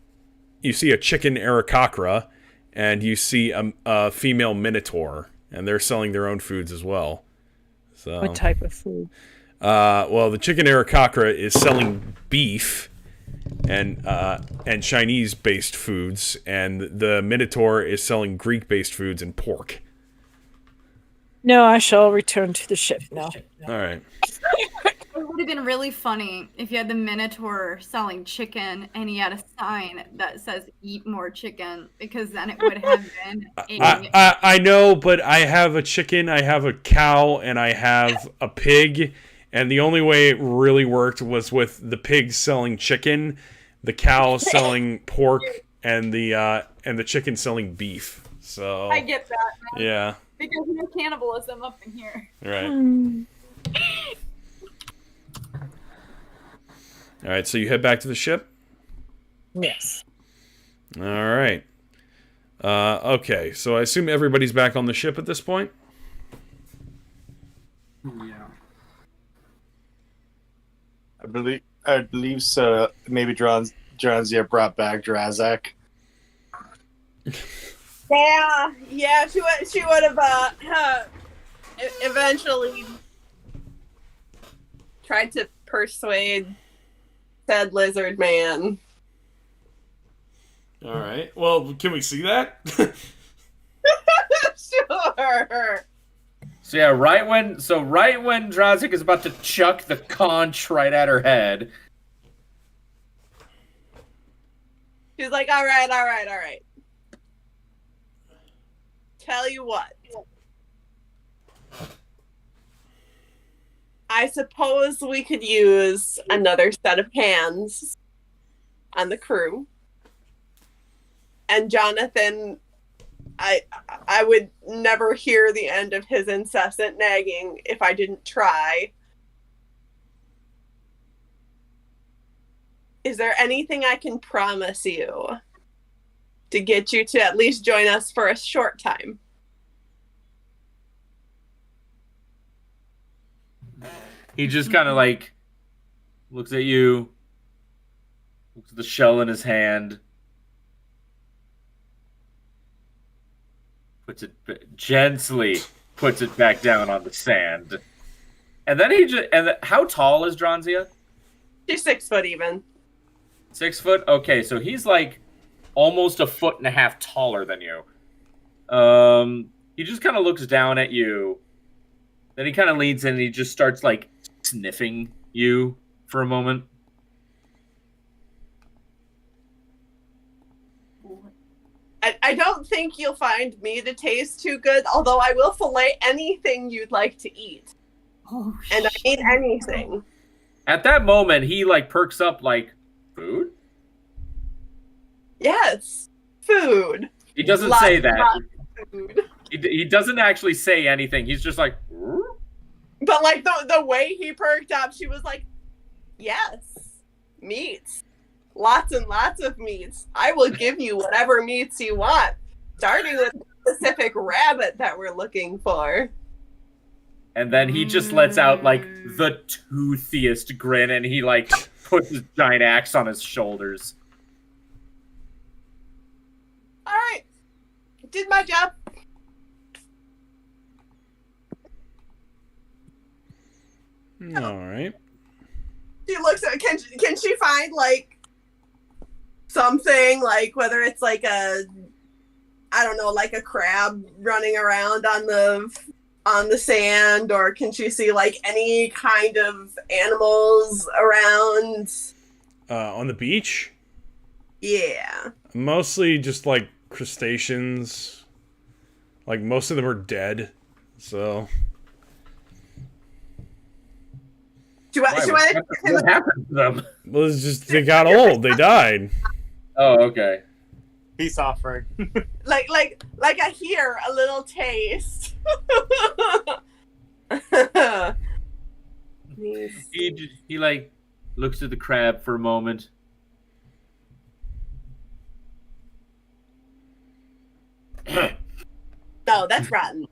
a chicken Aarakocra, and you see a female minotaur, and they're selling their own foods as well. So, What type of food? well, the chicken Aarakocra is selling beef and Chinese-based foods, and the minotaur is selling Greek-based foods and pork. No, I shall return to the ship now. All right. It would have been really funny if you had the Minotaur selling chicken and he had a sign that says "Eat more chicken," because then it would have been I know, but I have a chicken, I have a cow, and I have a pig, and the only way it really worked was with the pig selling chicken, the cow selling pork, and the chicken selling beef. So I get that. Man. Yeah. Because no cannibalism up in here. Right. All right, so you head back to the ship? Yes. All right. Okay, so I assume everybody's back on the ship at this point? Yeah. I believe so. Maybe Dranzia brought back Drazak. Yeah, she would have eventually tried to persuade said lizard man. All right. Well, can we see that? Sure. So yeah, right when Drazik is about to chuck the conch right at her head, She's like, all right. Tell you what. I suppose we could use another set of hands on the crew. And Jonathan, I would never hear the end of his incessant nagging if I didn't try. Is there anything I can promise you to get you to at least join us for a short time? he just kind of like looks at you, looks at the shell in his hand, gently puts it back down on the sand, and then how tall is Dronzia? She's 6 foot even. 6 foot. Okay, so he's like almost a foot and a half taller than you. He just kind of looks down at you. Then he kind of leans in and he just starts like sniffing you for a moment. I don't think you'll find me to taste too good, although I will fillet anything you'd like to eat. Oh, And I mean anything. At that moment, he like perks up like, food? Yes. Food. He doesn't Lots say and that. lots of food. He doesn't actually say anything. He's just like, "Ooh?" But like the way he perked up, she was like, yes, meats. Lots and lots of meats. I will give you whatever meats you want, starting with the specific rabbit that we're looking for. And then he just lets out like the toothiest grin and he like puts his giant axe on his shoulders. All right. Did my job. All right. She looks at can she find like something, like whether it's like a, I don't know, like a crab running around on the sand, or can she see like any kind of animals around? On the beach? Yeah. Mostly just like crustaceans. Like most of them are dead. So She went What happened to them? well, it's just they got old. They died. Oh, okay. Peace offering. like I hear a little taste. He like looks at the crab for a moment. No, that's rotten.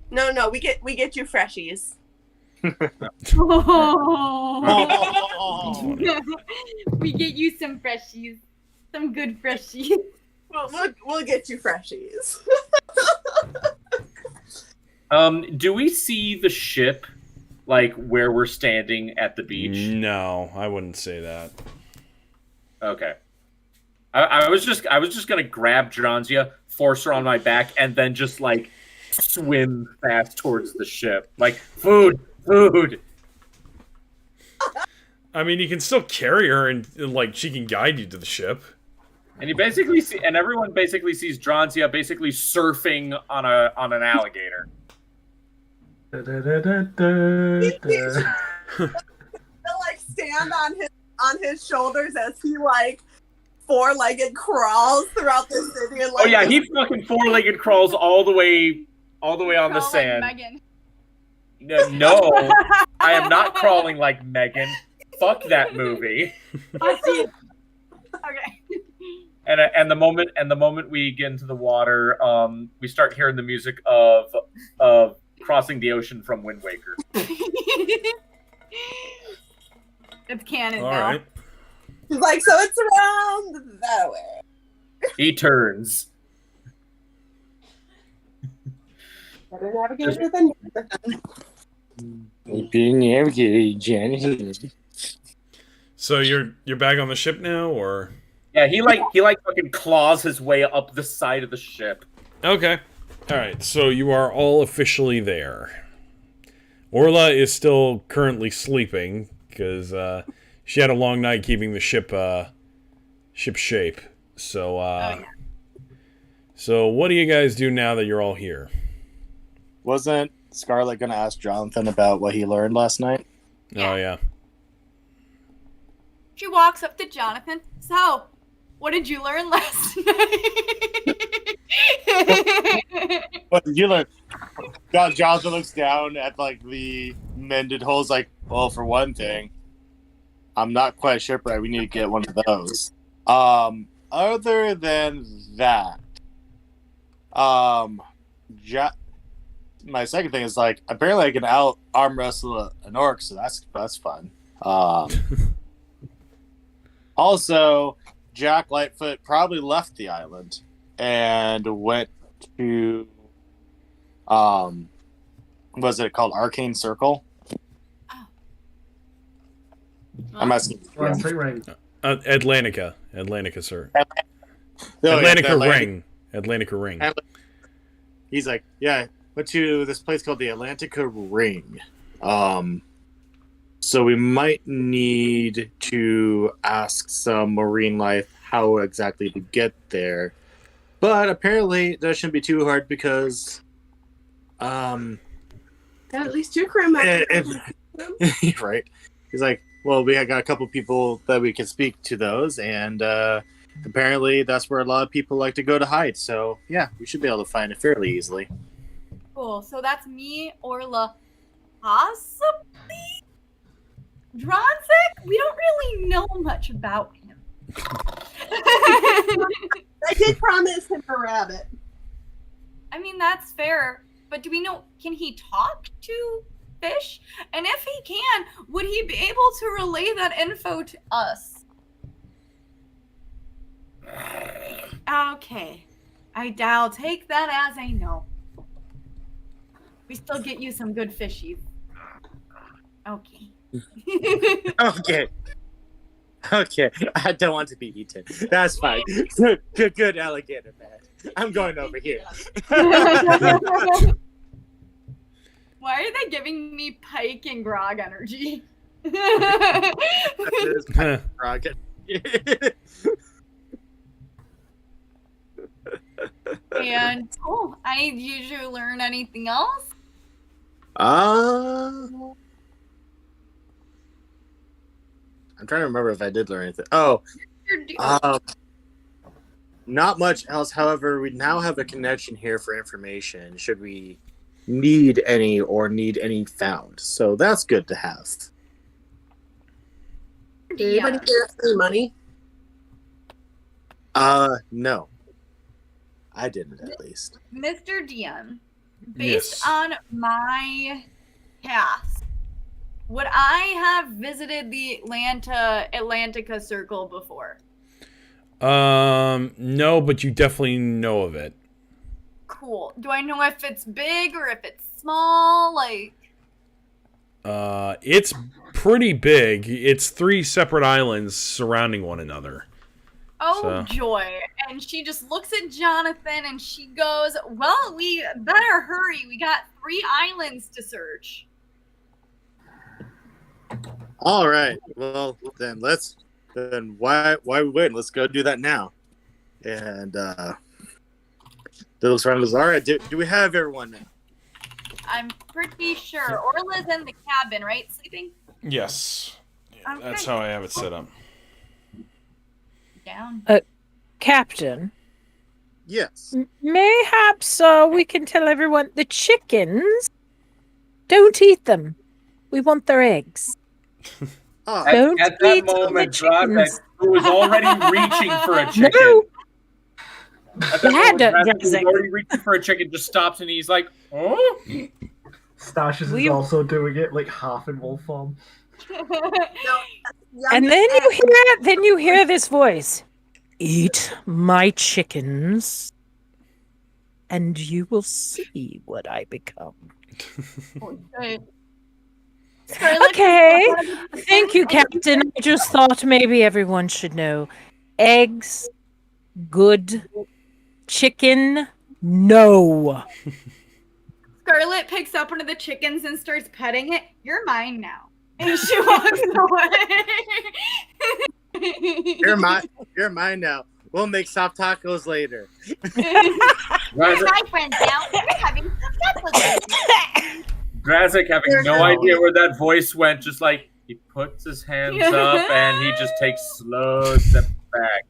No, we get you freshies. Oh. We get you some freshies. Some good freshies. We'll get you freshies. Do we see the ship like where we're standing at the beach? No, I wouldn't say that. Okay. I was just gonna grab Dronzia, force her on my back, and then just like swim fast towards the ship. Like food. I mean, you can still carry her, and like she can guide you to the ship. And you basically see, and everyone basically sees Dronzia basically surfing on an alligator. He'll like stand on his shoulders as he like four-legged crawls throughout the city. And, like, Oh yeah, he fucking four-legged crawls all the way on the Crawl like sand. Megan. No, I am not crawling like Megan. Fuck that movie. Okay. And the moment we get into the water, we start hearing the music of Crossing the Ocean from Wind Waker. It's canon All now. right. He's like, so it's around that way. He turns. Better navigator than So you're back on the ship now, or? Yeah, he fucking claws his way up the side of the ship. Okay. All right. So you are all officially there. Orla is still currently sleeping because she had a long night keeping the ship shape. So so what do you guys do now that you're all here? Wasn't Scarlett going to ask Jonathan about what he learned last night? Oh yeah. She walks up to Jonathan. So, what did you learn last night? What did you learn? Jonathan looks down at like the mended holes, like, well, for one thing, I'm not quite shipwrecked. We need to get one of those. Other than that, my second thing is like apparently I can arm wrestle an orc, so that's fun. Also, Jack Lightfoot probably left the island and went to was it called Arcane Circle? I'm asking. Atlantic Ring. Atlantica, sir. Oh, Atlantica Ring. He's like, yeah, went to this place called the Atlantica Ring. So we might need to ask some marine life how exactly to get there. But apparently that shouldn't be too hard because Got at least 2 crew members. right. He's like, well, we got a couple people that we can speak to those, and apparently that's where a lot of people like to go to hide. So yeah, we should be able to find it fairly easily. Cool. So that's me, Orla, possibly Dronzik. We don't really know much about him. I did promise him a rabbit. I mean, that's fair. But do we know, can he talk to fish? And if he can, would he be able to relay that info to us? Okay. I'll take that as a no. We still get you some good fishies. Okay. Okay. I don't want to be eaten. That's fine. Good alligator man. I'm going over here. Why are they giving me Pike and Grog energy? Rocket. And cool. I need you to learn anything else? I'm trying to remember if I did learn anything. Oh, not much else. However, we now have a connection here for information. Should we need any found? So that's good to have. Did anybody get us any money? No. I didn't, at least. Mr. DM, based on my task, would I have visited the Atlantica Circle before? No, but you definitely know of it. Cool. Do I know if it's big or if it's small? Like, it's pretty big. It's 3 separate islands surrounding one another. oh, joy. And she just looks at Jonathan and she goes, well, we better hurry. We got 3 islands to search. All right. Well, then why we wait? Let's go do that now. And they looks around and goes, all right, do we have everyone now? I'm pretty sure. Orla's in the cabin, right? Sleeping? Yes. Yeah, Okay. that's how I have it set up. Down. Captain, Yes. mayhaps we can tell everyone the chickens, don't eat them. We want their eggs. Oh, Don't At that eat the moment, chickens. Dronzik, who was already reaching for a chicken. No. At that Yeah, moment, Dronzik, Dronzik. who's already reaching for a chicken, just stops and he's like, oh? Stashes We- is also doing it like half in wolf form. And then you hear this voice. Eat my chickens, and you will see what I become. Okay. Thank you, Captain. I just thought maybe everyone should know. Eggs, good. Chicken, no. Scarlet picks up one of the chickens and starts petting it. You're mine now. And she walks away. you're mine now. We'll make soft tacos later. My friends now. We're having some tacos. Drazzik, having no idea where that voice went, just like, he puts his hands up and he just takes slow steps back.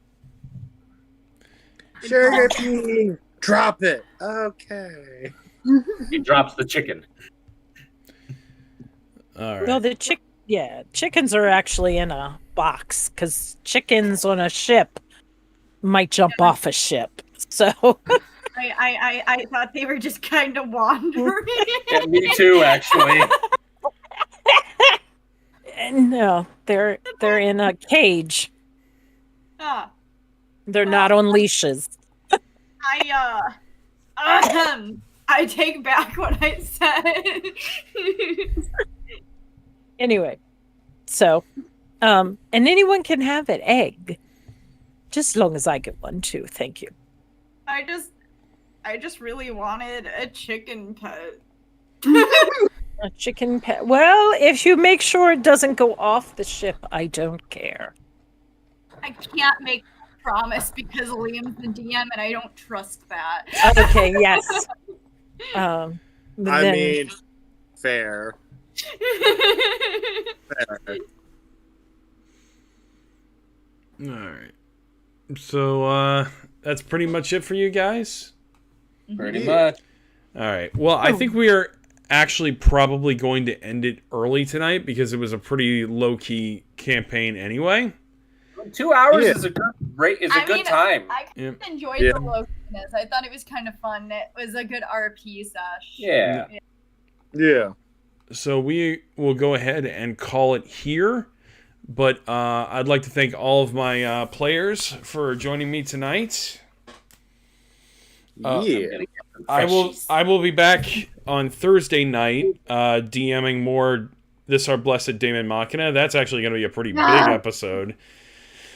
Sugar King, drop it. Okay. He drops the chicken. All right. No, chickens are actually in a box because chickens on a ship might jump off a ship. So I thought they were just kind of wandering. Yeah, me too, actually. No, they're in a cage. Ah, They're not on leashes. I take back what I said. Anyway, so, and anyone can have an egg, just as long as I get one too. Thank you. I just really wanted a chicken pet. A chicken pet. Well, if you make sure it doesn't go off the ship, I don't care. I can't make a promise because Liam's the DM and I don't trust that. Okay, yes. But I then- mean, fair. Fair. All right. So that's pretty much it for you guys. Pretty much. All right. Well, I think we are actually probably going to end it early tonight because it was a pretty low key campaign anyway. 2 hours Yeah. is a good rate. Is a I good mean, time. I Yep. enjoyed Yeah. the low-keyness. I thought it was kind of fun. It was a good RP sesh. Yeah. Yeah. So we will go ahead and call it here. But I'd like to thank all of my players for joining me tonight. Yeah. I will be back on Thursday night DMing more This Our Blessed Daemon Machina. That's actually going to be a pretty big episode.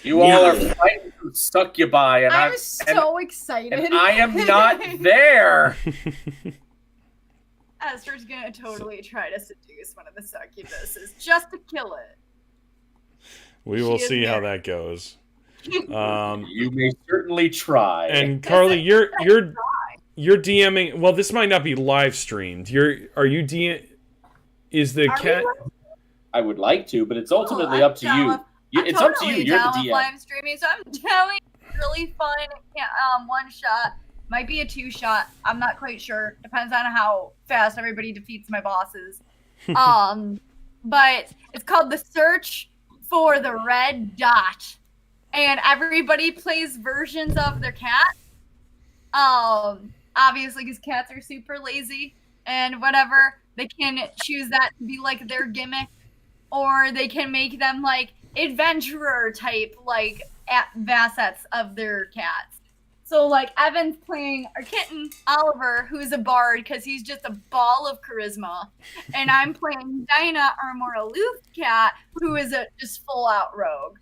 You all are fighting through succubi, and I'm so excited. and I am not there. Esther's gonna totally try to seduce one of the succubuses just to kill it. We will She is see how married. that goes. You may certainly try. And Carly, you're DMing. Well, this might not be live streamed. Are you DM? Is the Are cat? we- I would like to, but it's ultimately I'm up to down you. with- It's up to you. You're down the with DM. live streaming, so I'm telling you, it's really fun. One shot might be a 2-shot. I'm not quite sure. Depends on how fast everybody defeats my bosses. But it's called The Search for the Red Dot, and everybody plays versions of their cat. Obviously, because cats are super lazy and whatever, they can choose that to be like their gimmick, or they can make them like adventurer type like facets of their cats. So like Evan's playing our kitten Oliver, who's a bard because he's just a ball of charisma, and I'm playing Dinah, our more aloof cat, who is a just full out rogue.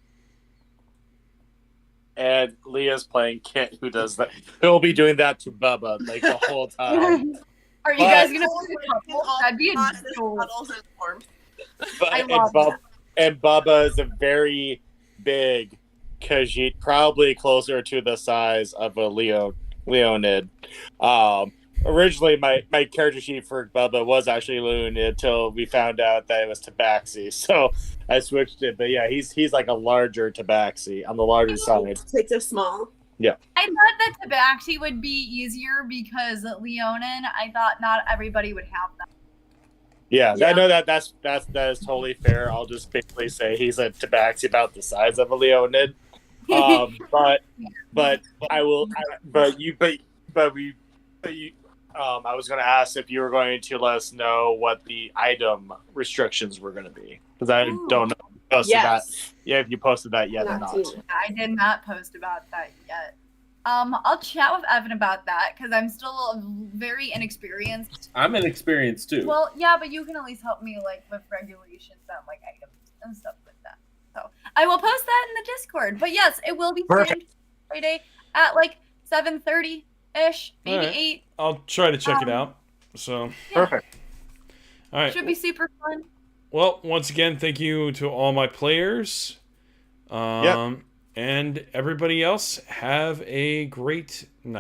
And Leah's playing Kit, who does that. He'll be doing that to Bubba like the whole time. Are you But- guys gonna play a couple? That'd be Bosses, adorable. cuddles, and warmth. I And love that. And Bubba is a very big Khajiit, probably closer to the size of a Leonid. Originally, my character sheet for Bubba was actually Leonid until we found out that it was Tabaxi. So I switched it. But yeah, he's like a larger Tabaxi on the larger side. Takes a small. I thought that Tabaxi would be easier because Leonin, I thought not everybody would have them. Yeah, Yeah. I know that is totally fair. I'll just basically say he's a Tabaxi about the size of a Leonid. But I will. I was going to ask if you were going to let us know what the item restrictions were going to be, because I Ooh. don't know if you posted that. Yes. Yeah, if you posted that yet or Not not. seen it. I did not post about that yet. I'll chat with Evan about that because I'm still very inexperienced. I'm inexperienced too. Well, yeah, but you can at least help me like with regulations on like items and stuff like that. So I will post that in the Discord. But yes, it will be Perfect. streamed Friday at like 7:30 ish, maybe Alright. 8. I'll try to check it out. So, Perfect. all right. Should be super fun. Well, once again, thank you to all my players. And everybody else, have a great night.